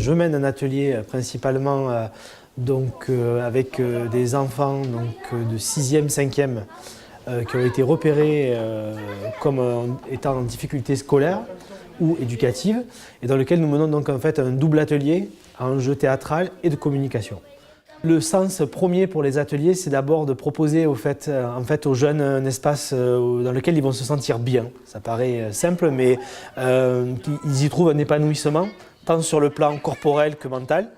Je mène un atelier principalement avec des enfants de 6e, 5e qui ont été repérés comme étant en difficulté scolaire ou éducative et dans lequel nous menons donc en fait un double atelier à enjeu théâtral et de communication. Le sens premier pour les ateliers, c'est d'abord de proposer aux jeunes un espace dans lequel ils vont se sentir bien. Ça paraît simple, mais ils y trouvent un épanouissement, tant sur le plan corporel que mental.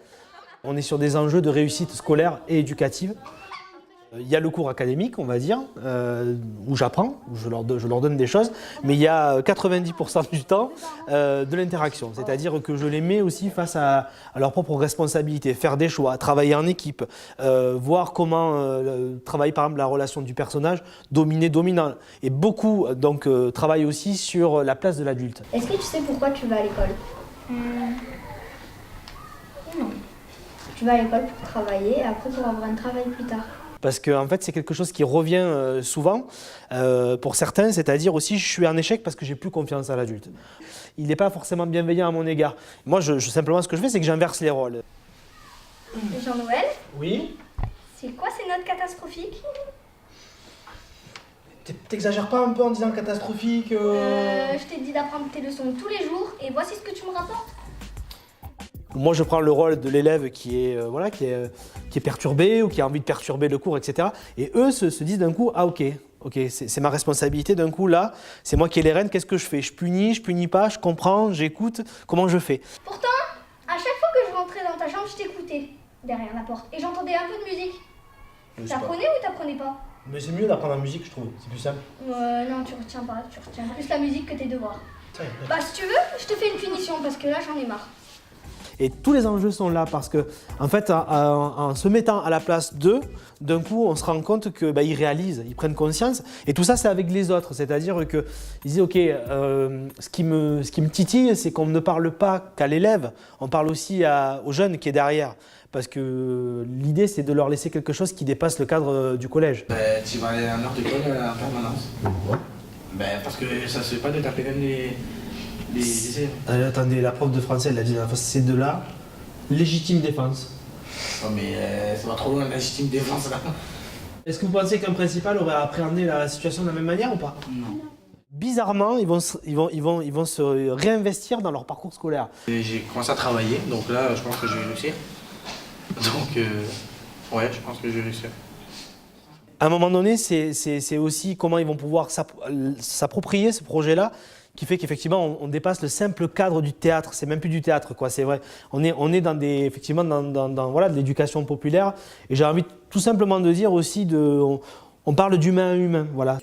On est sur des enjeux de réussite scolaire et éducative. Il y a le cours académique, on va dire, où j'apprends, où je leur donne des choses, mais il y a 90% du temps de l'interaction, c'est-à-dire que je les mets aussi face à leurs propres responsabilités, faire des choix, travailler en équipe, voir comment travaille par exemple la relation du personnage dominé-dominant, et beaucoup travaillent aussi sur la place de l'adulte. Est-ce que tu sais pourquoi tu vas à l'école? Non. Tu vas à l'école pour travailler et après pour avoir un travail plus tard. Parce que en fait, c'est quelque chose qui revient souvent pour certains, c'est-à-dire aussi je suis en échec parce que j'ai plus confiance à l'adulte. Il n'est pas forcément bienveillant à mon égard. Moi, simplement, ce que je fais, c'est que j'inverse les rôles. Jean-Noël? Oui? C'est quoi ces notes catastrophiques? T'exagères pas un peu en disant catastrophique Je t'ai dit d'apprendre tes leçons tous les jours et voici ce que tu me rapportes. Moi, je prends le rôle de l'élève qui est perturbé ou qui a envie de perturber le cours, etc. Et eux se disent d'un coup, ah ok, c'est ma responsabilité, d'un coup là, c'est moi qui ai les rênes, qu'est-ce que je fais? Je punis pas, je comprends, j'écoute, comment je fais? Pourtant, à chaque fois que je rentrais dans ta chambre, je t'écoutais derrière la porte et j'entendais un peu de musique. T'apprenais ou t'apprenais pas? Mais c'est mieux d'apprendre la musique, je trouve, c'est plus simple. Non, tu retiens pas, tu retiens plus la musique que tes devoirs. Bah si tu veux, je te fais une punition parce que là j'en ai marre. Et tous les enjeux sont là parce que, en fait, en se mettant à la place d'eux, d'un coup, on se rend compte qu'ils réalisent, ils prennent conscience. Et tout ça, c'est avec les autres. C'est-à-dire qu'ils disent, OK, ce qui me titille, c'est qu'on ne parle pas qu'à l'élève, on parle aussi aux jeunes qui est derrière. Parce que l'idée, c'est de leur laisser quelque chose qui dépasse le cadre du collège. Tu vas aller à l'heure d'école en permanence. Parce que ça se fait pas de taper même les attendez, la prof de français, elle a dit, c'est de la légitime défense. Oh mais ça va trop loin, la légitime défense là. Est-ce que vous pensez qu'un principal aurait appréhendé la situation de la même manière ou pas? Non. Bizarrement, ils vont se réinvestir dans leur parcours scolaire. J'ai commencé à travailler, donc là je pense que je vais réussir. Donc ouais, je pense que je vais réussir. À un moment donné, c'est aussi comment ils vont pouvoir s'approprier ce projet-là, qui fait qu'effectivement on dépasse le simple cadre du théâtre. C'est même plus du théâtre, quoi. C'est vrai. On est dans de l'éducation populaire. Et j'ai envie tout simplement de dire aussi on parle d'humain à humain, voilà.